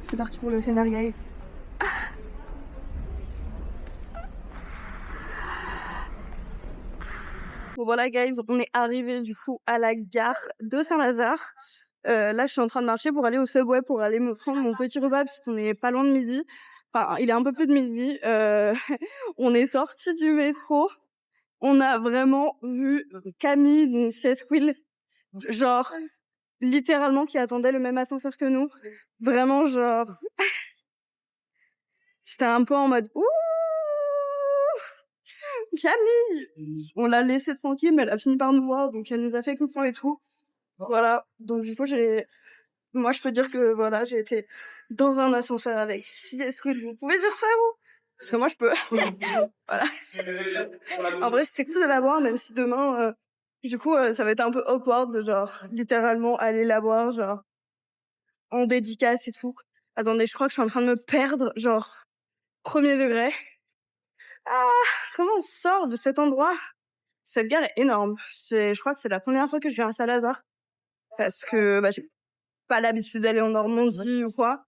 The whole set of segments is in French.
C'est parti pour le Fener, guys. Bon voilà guys, on est arrivé du coup à la gare de Saint-Lazare. Là je suis en train de marcher pour aller au Subway pour aller me prendre mon petit repas puisqu'on est pas loin de midi. Enfin il est un peu plus de midi. On est sorti du métro. On a vraiment vu Camille d'une Sesquil, genre littéralement qui attendait le même ascenseur que nous. Vraiment genre... J'étais un peu en mode ouh Camille. On l'a laissée tranquille, mais elle a fini par nous voir, donc elle nous a fait coucou et tout. Voilà. Donc du coup, moi, je peux dire que voilà, j'ai été dans un ascenseur avec 6 escouades. Vous pouvez dire ça, vous? Parce que moi, je peux. Voilà. En vrai, c'était cool de la voir, même si demain, du coup, ça va être un peu awkward de genre littéralement aller la voir, genre en dédicace et tout. Attendez, je crois que je suis en train de me perdre, genre premier degré. Ah, comment on sort de cet endroit? Cette gare est énorme. Je crois que c'est la première fois que je viens à Saint-Lazare. Parce que, j'ai pas l'habitude d'aller en Normandie ou quoi.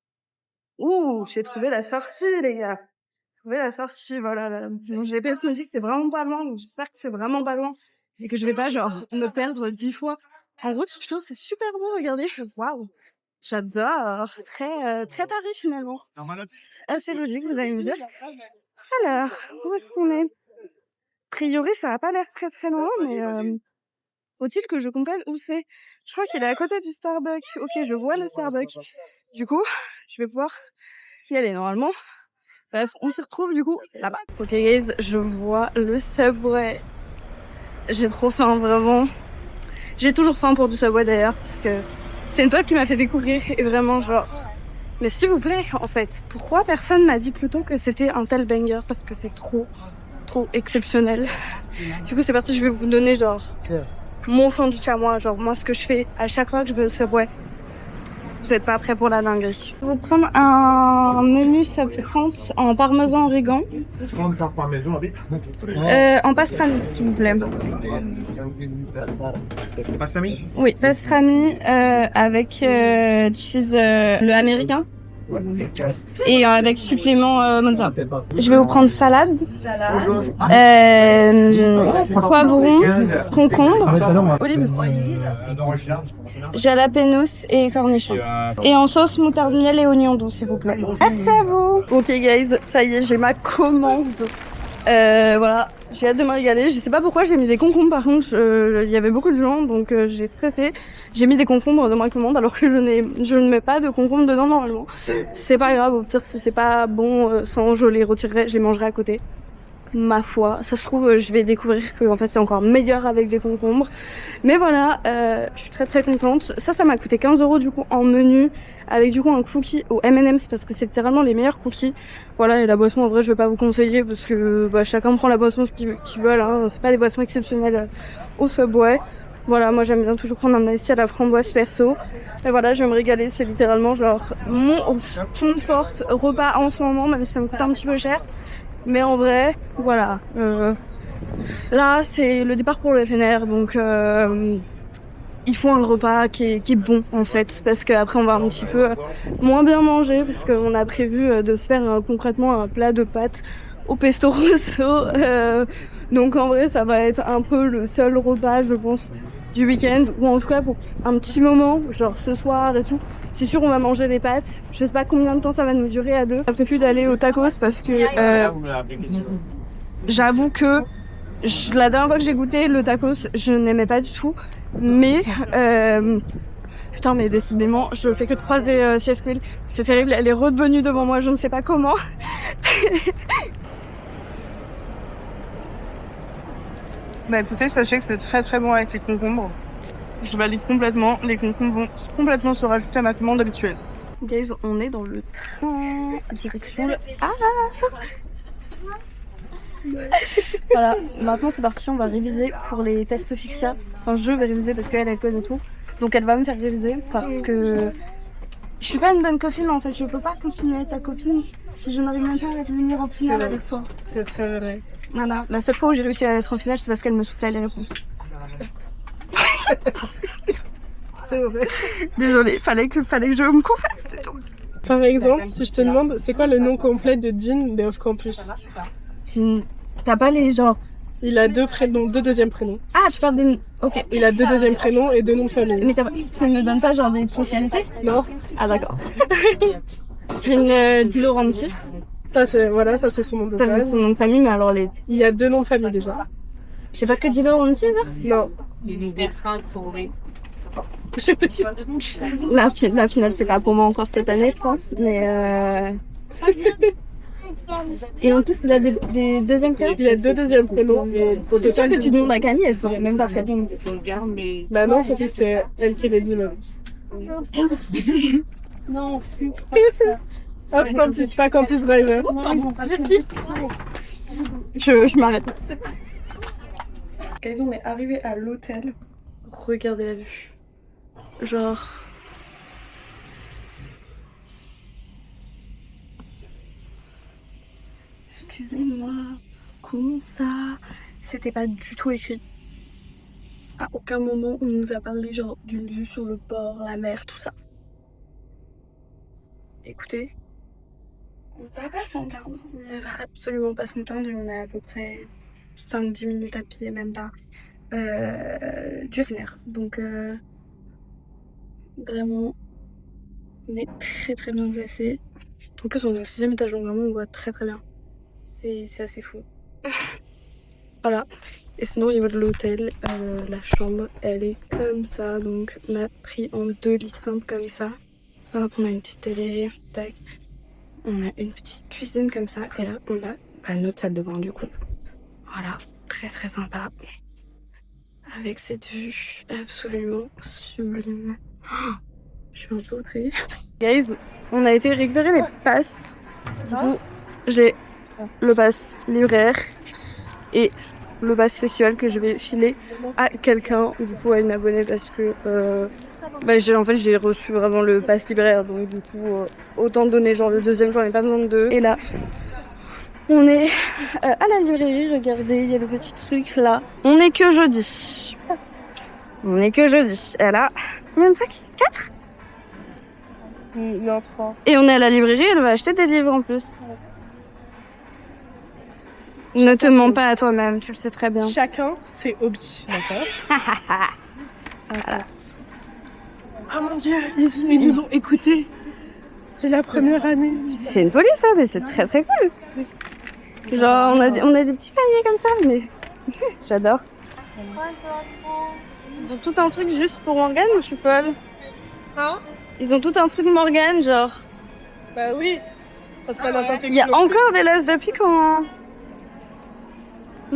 Ouh, j'ai trouvé la sortie, les gars. J'ai trouvé la sortie, voilà. Mon GPS me dit que c'est vraiment pas loin, donc j'espère que c'est vraiment pas loin. Et que je vais pas, genre, me perdre 10 fois. En route, putain, c'est super beau, regardez. Waouh. J'adore. Très Paris, finalement. Assez logique, vous allez me dire. Alors, où est-ce qu'on est? A priori, ça a pas l'air très très loin, mais faut-il que je comprenne où c'est? Je crois qu'il est à côté du Starbucks. Ok, je vois le Starbucks. Du coup, je vais pouvoir y aller normalement. Bref, on s'y retrouve du coup là-bas. Ok guys, je vois le Subway. J'ai trop faim, vraiment. J'ai toujours faim pour du Subway d'ailleurs, parce que c'est une pote qui m'a fait découvrir et vraiment genre... Mais s'il vous plaît, en fait, pourquoi personne m'a dit plutôt que c'était un tel banger? Parce que c'est trop exceptionnel. Du coup, c'est parti, je vais vous donner genre mon sandwich à moi, genre moi ce que je fais à chaque fois que je vais au Subway. Vous êtes pas prêts pour la dinguerie. Je vais vous prendre un menu Subway en parmesan origan. En pastrami, s'il vous plaît. Pastrami? Oui, pastrami avec cheese le américain. Et avec supplément mozzarella. Je vais vous prendre salade, poivron, concombre, olive, jalapenos et cornichons. Et en sauce moutarde, miel et oignon doux, s'il vous plaît. Merci à vous. Ok guys, ça y est, j'ai ma commande. Voilà, j'ai hâte de me régaler. Je sais pas pourquoi j'ai mis des concombres, par contre, il y avait beaucoup de gens, donc j'ai stressé. J'ai mis des concombres dans ma commande alors que je ne mets pas de concombres dedans normalement. C'est pas grave, au pire si c'est pas bon, sans je les retirerai, je les mangerai à côté. Ma foi, ça se trouve, je vais découvrir que en fait c'est encore meilleur avec des concombres. Mais voilà, je suis très contente. Ça m'a coûté 15 € du coup en menu, avec du coup un cookie au M&M's parce que c'est littéralement les meilleurs cookies. Voilà, et la boisson en vrai je vais pas vous conseiller parce que chacun prend la boisson qu'ils veulent, hein. C'est pas des boissons exceptionnelles au Subway. Voilà, moi j'aime bien toujours prendre un ice à la framboise perso. Et voilà, je vais me régaler, c'est littéralement genre mon confort repas en ce moment, même si ça me coûte un petit peu cher. Mais en vrai, voilà. Là, c'est le départ pour le FNR, donc il faut un repas qui est bon en fait, parce qu'après on va un petit peu moins bien manger, parce qu'on a prévu de se faire concrètement un plat de pâtes au pesto rosso. Donc en vrai, ça va être un peu le seul repas, je pense, du week-end, ou en tout cas pour un petit moment, genre ce soir et tout. C'est sûr, on va manger des pâtes. Je sais pas combien de temps ça va nous durer à deux. J'ai prévu d'aller au tacos parce que j'avoue que la dernière fois que j'ai goûté le tacos, je n'aimais pas du tout. Mais putain, mais décidément, je fais que de croiser Sesquil. C'est terrible. Elle est redevenue devant moi, je ne sais pas comment. Écoutez, sachez que c'est très bon avec les concombres. Je valide complètement. Les concombres vont complètement se rajouter à ma commande habituelle. Guys, on est dans le train direction le... Voilà, maintenant c'est parti, on va réviser pour les tests Fixia. Enfin, je vais réviser parce qu'elle connaît tout. Donc elle va me faire réviser parce que je suis pas une bonne copine en fait. Je peux pas continuer à être ta copine si je n'arrive même pas à venir en finale avec toi. C'est très vrai. Voilà, la seule fois où j'ai réussi à être en finale, c'est parce qu'elle me soufflait les réponses. C'est vrai. Désolée, fallait que je me confesse, c'est tout. Par exemple, si je te demande, c'est quoi le nom complet de Dean de Off Campus? T'as pas les genres. Il a deux prénoms, deux deuxièmes prénoms. Ah, tu parles des. Ok. Il a deux deuxièmes prénoms et deux noms de famille. Mais tu me donnes pas genre des spécialités? Non. Ah, d'accord. Di Laurenti. Ça, c'est son nom de Ça, c'est base. son nom de famille, mais alors les. Il y a deux noms de famille déjà. C'est pas que Di Laurenti, là? Non. La finale, c'est pas pour moi encore cette année, je pense. Mais Et en plus, il a des deuxièmes prénoms. Il a deux deuxièmes prénoms. C'est sûr que tu demandes à Camille, elle saurait même pas très bien. Bah non, surtout que c'est elle qui l'a dit même. Non. Off Campus, pas Campus Driver. Merci. Je m'arrête. Guys, on est arrivé à l'hôtel. Regardez la vue. Genre... Excusez-moi, comment ça? C'était pas du tout écrit. À aucun moment on nous a parlé genre d'une vue sur le port, la mer, tout ça. Écoutez, on va pas s'en plaindre. On va absolument pas s'en plaindre. On a à peu près 5-10 minutes à pied, même pas, du FNR. Donc vraiment, on est très très bien placé. En plus on est au 6e étage, donc vraiment on voit très très bien. C'est assez fou. Voilà. Et sinon au niveau de l'hôtel, la chambre elle est comme ça. Donc on a pris en 2 lits simples comme ça. Hop, on a une petite télé, tac. On a une petite cuisine comme ça. Et là on a notre salle de bain du coup. Voilà, très très sympa. Avec cette vue absolument sublime. Oh, je suis un peu outrée. Guys, on a été récupérer les passes. Du coup, j'ai le pass libraire et le pass festival que je vais filer à quelqu'un, du coup à une abonnée, parce que j'ai reçu vraiment le pass libraire, donc du coup autant donner genre le deuxième, j'en ai pas besoin de deux. Et là on est à la librairie, regardez, il y a le petit truc là. On est que jeudi. On est que jeudi. Elle a combien de sacs? 4? Non, 3. Et on est à la librairie, elle va acheter des livres en plus. Ne te mens pas à toi-même, tu le sais très bien. Chacun ses hobbies, d'accord? Voilà. Oh mon dieu, ils nous ont écoutés. C'est la première année. C'est une folie ça, mais c'est très très cool. Genre on a des petits paniers comme ça, mais j'adore. Ils ont tout un truc juste pour Morgane ou je suis folle? Hein? Ils ont tout un truc Morgane, genre. Bah oui. Ça, c'est pas n'importe qui. Il y a encore des lasses de pique en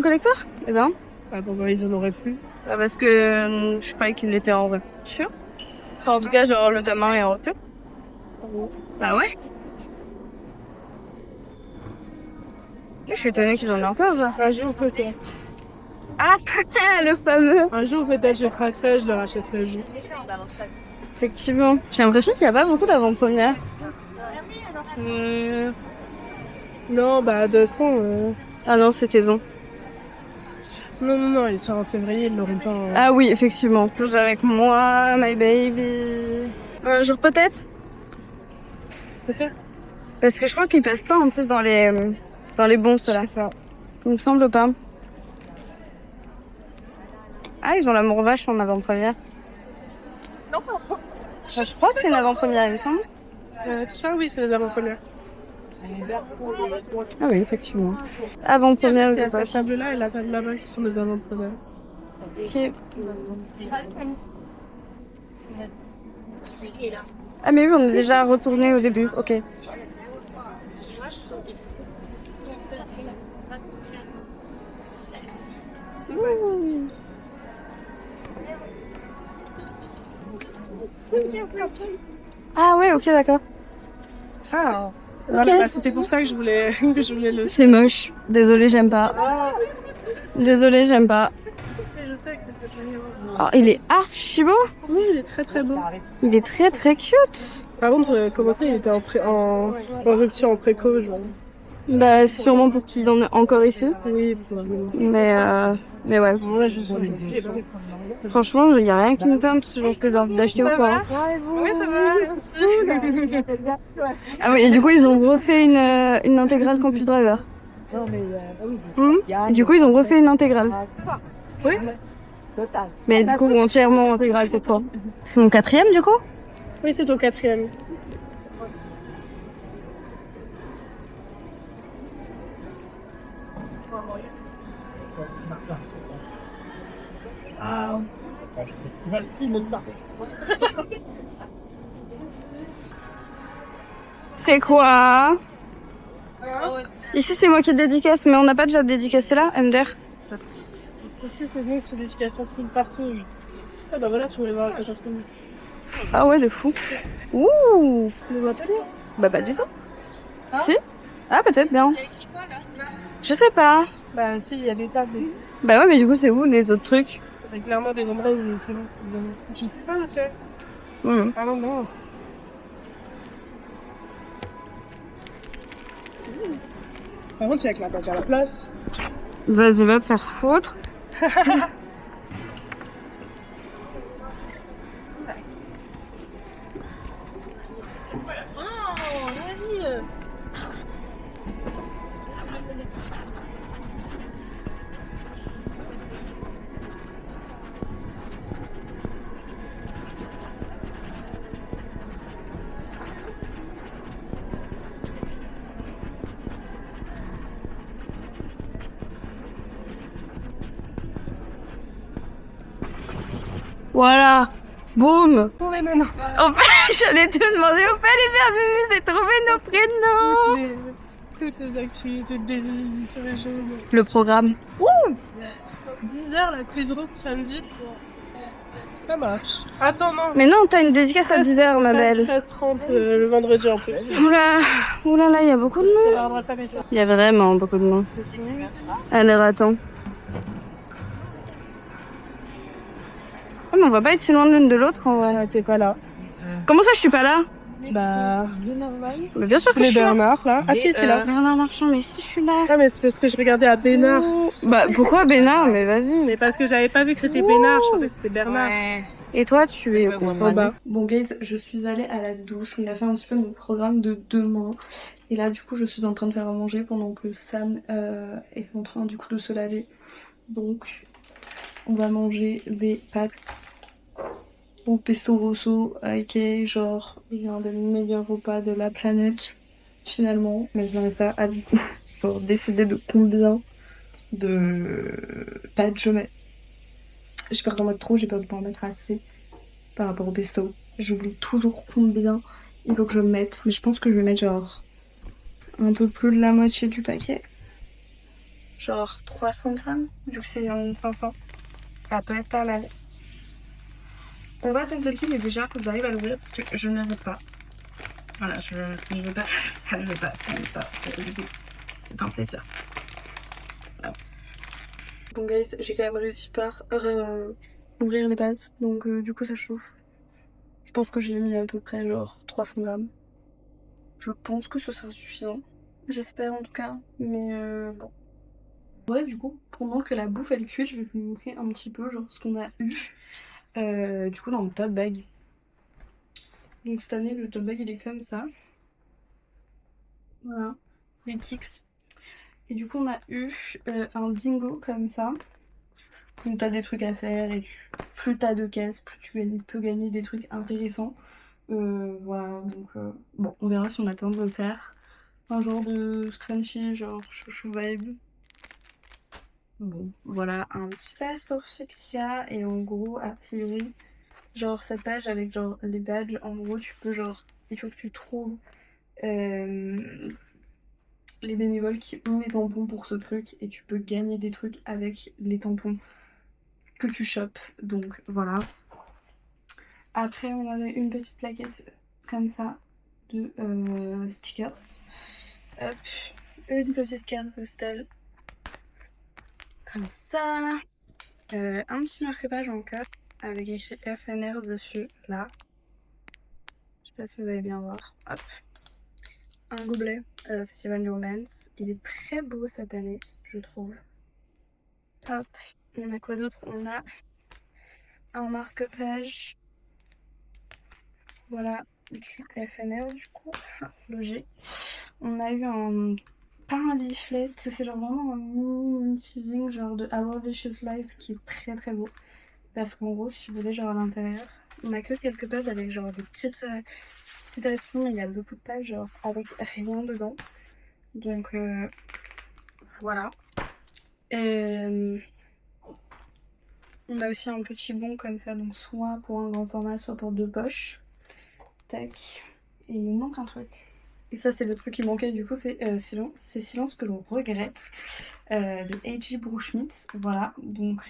collector? Eh ben. Ah bon, bah ils en auraient plus. Bah parce que je croyais qu'il était en rupture. Enfin, en tout cas, genre le tome 1 est en rupture. Bah ouais. Je suis étonnée qu'ils en aient encore, ça. Un jour peut-être. Ah, le fameux. Un jour peut-être je craquerai, je le rachèterai juste. Effectivement. J'ai l'impression qu'il n'y a pas beaucoup d'avant-première. Non, bah de toute façon... Ah non, c'est Taison. Non, il sort en février, ils l'auront pas... Ah oui, effectivement. Plus avec moi, my baby... genre peut-être. Parce que je crois qu'ils passent pas en plus dans les bons, ceux-là. Il me semble pas. Ah, ils ont l'amour vache en avant-première. Je crois que c'est une avant-première, il me semble. Tout ça, oui, c'est les avant-premières. Ah oui, effectivement. Avant-première, il y a cette table-là et la table là-bas qui sont les avant-premières. Ok. Ah mais oui, on est déjà retourné au début, ok. Ah ouais, ok, d'accord. Ah. Okay. Bah, c'était pour ça que je voulais le... C'est moche. Désolée, j'aime pas. Désolée, j'aime pas. Oh, il est archi beau. Oui, il est très très beau. Il est très très cute. Par contre, comment ça, il était en rupture en préco, genre. Bah, c'est sûrement pour qu'il en ait encore ici. Oui, probablement. Mais ouais. Moi, je suis Franchement, il y a rien qui me tente, genre que d'acheter ou pas. Oui, ça va, merci. Ah oui, et du coup, ils ont refait une intégrale Campus Driver. Du coup, ils ont refait une intégrale. Oui. Mais du coup, entièrement intégrale cette fois. C'est mon 4e, du coup? Oui, c'est ton 4e. C'est quoi? Ici, c'est moi qui dédicace, mais on n'a pas déjà dédicacé là, MDR? Ici, c'est bien que l'éducation full partout. Ah bah voilà, tu voulais voir la chanson. Ah ouais, de fou. Ouh! Le atelier. Bah, pas du tout. Si? Ah, peut-être bien. Je sais pas. Bah si, il y a des tables. Bah ouais, mais du coup, c'est où les autres trucs? C'est clairement des endroits où c'est bon. Je sais pas où c'est. Ouais. Ah non, non. Par contre, il y a que la page à la place. Vas-y, va te faire foutre. Voilà. Boum. Ouais, non, non. En fait, j'allais te demander, on peut aller faire Mumu, c'est trouver nos prénoms. Toutes les activités de début, tous les jours. Le programme. 10h, la quiz room samedi. Ça marche. Attends, non. Mais non, t'as une dédicace à 10h, ma belle. 13h30 le vendredi en plus. Oula là, il y a beaucoup de monde. Ça va pas méchant. Il y a vraiment beaucoup de monde. Alors, attends. Ah, mais on va pas être si loin l'une de l'autre, en vrai. T'es pas là. Comment ça, je suis pas là? Bah. Mais bien sûr que Les je suis là. Bernard, là. Ah si, t'es là. Bernard Marchand, mais si, je suis là. Ah, mais c'est parce que je regardais à Bénard. Bah, pourquoi Bénard? Mais vas-y. Mais parce que j'avais pas vu que c'était Bénard, je pensais que c'était Bernard. Et toi, tu es En bas. Bon, guys, je suis allée à la douche. On a fait un petit peu notre programme de demain. Et là, du coup, je suis en train de faire à manger pendant que Sam est en train, du coup, de se laver. Donc, on va manger des pâtes au pesto rosso, aka genre, l'un des meilleurs repas de la planète, finalement. Mais je n'arrive pas à genre, décider de combien de pâtes je mets. J'ai peur d'en mettre trop, j'ai peur de pas en mettre assez par rapport au pesto. J'oublie toujours combien il faut que je mette, mais je pense que je vais mettre genre un peu plus de la moitié du paquet. Genre 300 grammes, vu que c'est en 500. Ça peut être pas mal. On va tenter le mais déjà, faut que j'arrive à l'ouvrir parce que je n'arrive pas. Voilà, ça ne veut pas, ça ne veut pas, ça ne veut pas. C'est un plaisir. Voilà. Bon guys, j'ai quand même réussi par ouvrir les pâtes, donc du coup ça chauffe. Je pense que j'ai mis à peu près genre 300 grammes. Je pense que ce sera suffisant. J'espère en tout cas, mais bon. Ouais, du coup, pendant que la bouffe elle cuit, je vais vous montrer un petit peu genre ce qu'on a eu du coup dans le tote bag. Donc cette année, le tote bag il est comme ça. Voilà, les kicks. Et du coup, on a eu un bingo comme ça. Donc t'as des trucs à faire et plus t'as de caisses, plus tu peux gagner des trucs intéressants. Voilà, donc bon, on verra si on a le temps de le faire. Un genre de scrunchy, genre chouchou vibe. Bon, voilà, un petit passe pour Fixia. Et en gros, a priori, genre cette page avec genre les badges, en gros, tu peux genre, il faut que tu trouves les bénévoles qui ont les tampons pour ce truc et tu peux gagner des trucs avec les tampons que tu chopes. Donc voilà. Après, on avait une petite plaquette comme ça de stickers. Hop, une petite carte postale comme ça. Un petit marque-page en cœur avec écrit FNR dessus, là. Je sais pas si vous allez bien voir. Hop. un gobelet Festival du Romance. Il est très beau cette année, je trouve. Hop, on a quoi d'autre? On a un marque-page. Voilà, du FNL du coup, logique. On a eu pas un leaflet, c'est genre vraiment un mini teasing genre de Our Vicious Lies qui est très très beau. Parce qu'en gros, si vous voulez, genre à l'intérieur, on a que quelques pages avec genre des petites citations, mais il y a beaucoup de pages genre avec rien dedans. Donc voilà. Et on a aussi un petit bon comme ça, donc soit pour un grand format, soit pour 2 poches. Tac. Et il nous manque un truc. Et ça, c'est le truc qui manquait, du coup, c'est Silence que l'on regrette de A.G. Bruchmitz. Voilà, donc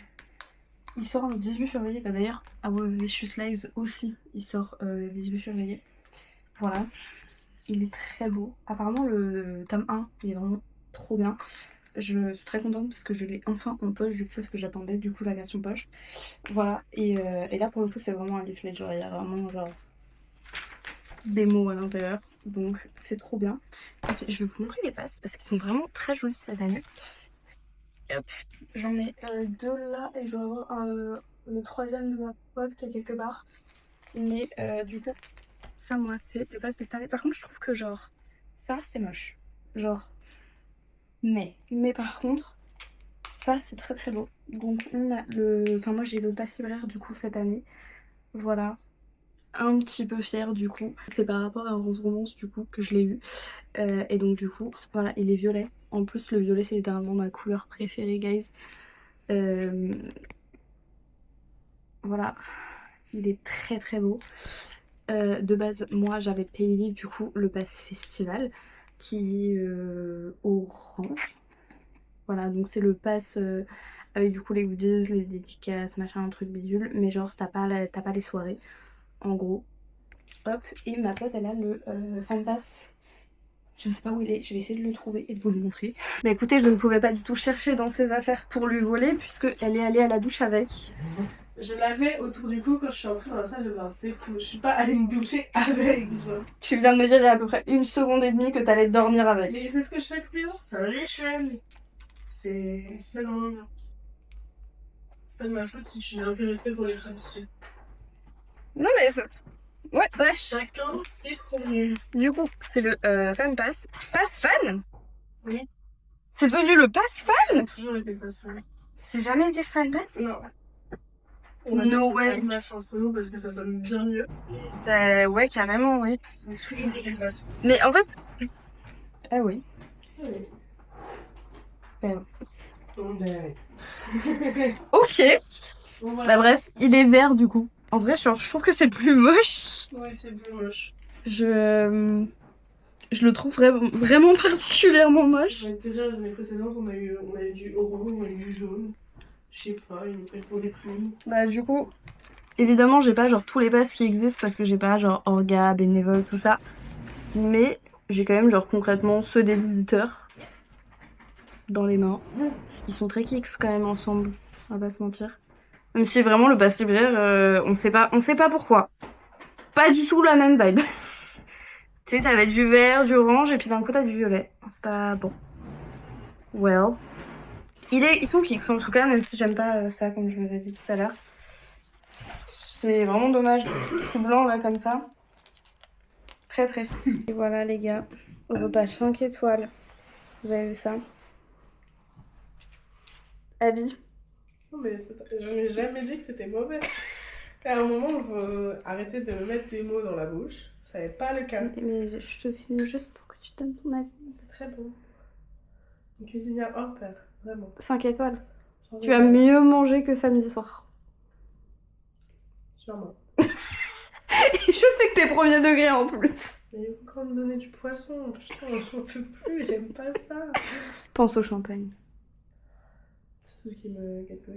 il sort le 18 février. Bah, d'ailleurs, Our Vicious Lies aussi, il sort le 18 février. Voilà, il est très beau. Apparemment, le tome 1, il est vraiment trop bien. Je suis très contente parce que je l'ai enfin en poche, du coup, parce que j'attendais du coup la version poche. Voilà, et là, pour le coup, c'est vraiment un leaflet. Genre, il y a vraiment genre des mots à l'intérieur, donc c'est trop bien. Je vais vous montrer les passes parce qu'ils sont vraiment très jolis cette année. Hop, j'en ai 2 là et je vais avoir le 3e de ma pote qui est quelque part. Mais du coup, ça moi c'est les passes de cette année. Par contre, je trouve que genre ça c'est moche. Genre, mais par contre, ça c'est très très beau. Donc on a enfin moi j'ai le pass libraire du coup cette année. Voilà. Un petit peu fière du coup. C'est par rapport à Rose Romance du coup que je l'ai eu. Et donc du coup, voilà, il est violet. En plus, le violet, c'est littéralement ma couleur préférée, guys. Voilà, il est très très beau. De base, moi, j'avais payé du coup le pass festival qui est orange. Voilà, donc c'est le pass avec du coup les goodies, les dédicaces, machin, un truc bidule. Mais genre, t'as pas les soirées, en gros. Hop, et ma pote, elle a le fan pass. Je ne sais pas où il est, je vais essayer de le trouver et de vous le montrer. Bah écoutez, je ne pouvais pas du tout chercher dans ses affaires pour lui voler puisqu'elle est allée à la douche avec. Je l'avais autour du cou quand je suis entrée dans la salle de bain, c'est tout. Je suis pas allée me doucher avec, genre. Tu viens de me dire il y a à peu près 1 seconde et demie que t'allais dormir avec. Mais c'est ce que je fais tous les jours, c'est un rituel. C'est pas grand bien. C'est pas de ma faute si je suis un peu respect pour les traditions. Non mais ça... Ouais, bref. Chacun ses problèmes. Du coup, c'est le fan pass. Pass fan? Oui. C'est devenu le pass fan? J'ai toujours été passe fan. C'est jamais été fan pass? Non. No way. On a fait entre nous parce que ça sonne bien mieux. Bah ouais, carrément, oui. C'est toujours été passe. Mais en fait... Ah oui. Oui. Ok. Bon, voilà. Bah bref, il est vert du coup. En vrai, genre, je trouve que c'est plus moche. Ouais, c'est plus moche. Je le trouve vraiment particulièrement moche. Ouais, déjà, les années précédentes, on a eu du orange, on a eu du jaune. Je sais pas, ils nous prennent pour des plumes. Bah du coup, évidemment, j'ai pas genre tous les passes qui existent parce que j'ai pas genre Orga, bénévole, tout ça. Mais j'ai quand même genre concrètement ceux des visiteurs dans les mains. Ils sont très kicks quand même ensemble, on va pas se mentir. Même si vraiment le pass libraire, on sait pas pourquoi. Pas du tout la même vibe. Tu sais, t'avais du vert, du orange et puis d'un coup t'as du violet. C'est pas bon. Well. Ils sont kicks en tout cas, même si j'aime pas ça comme je vous ai dit tout à l'heure. C'est vraiment dommage, tout blanc là comme ça. Très triste. Et voilà les gars, repas 5 étoiles. Vous avez vu ça? Avis? Non, mais je n'ai jamais dit que c'était mauvais. À un moment, il faut arrêter de me mettre des mots dans la bouche. Ça n'est pas le cas. Mais je te filme juste pour que tu donnes ton avis. C'est très bon. Une cuisinière hors pair, vraiment. 5 étoiles. Tu vas mieux manger que samedi soir. Sûrement. Je sais que t'es premier degré en plus. Mais il faut quand même me donner du poisson. Putain, j'en peux plus, j'aime pas ça. Pense au champagne. C'est tout ce qui me capote.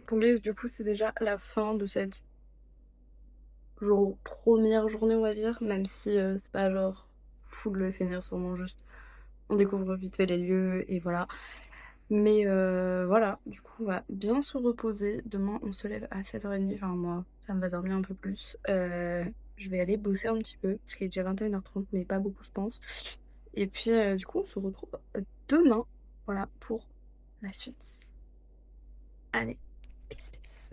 Pour guys, du coup, c'est déjà la fin de cette première journée, on va dire. Même si c'est pas genre full le FNR, c'est vraiment juste on découvre vite fait les lieux et voilà. Mais voilà, du coup, on va bien se reposer. Demain, on se lève à 7h30. Enfin, moi, ça me va dormir un peu plus. je vais aller bosser un petit peu, parce qu'il est déjà 21h30, mais pas beaucoup, je pense. Et puis, du coup, on se retrouve demain, voilà, pour la suite. Allez, peace, peace.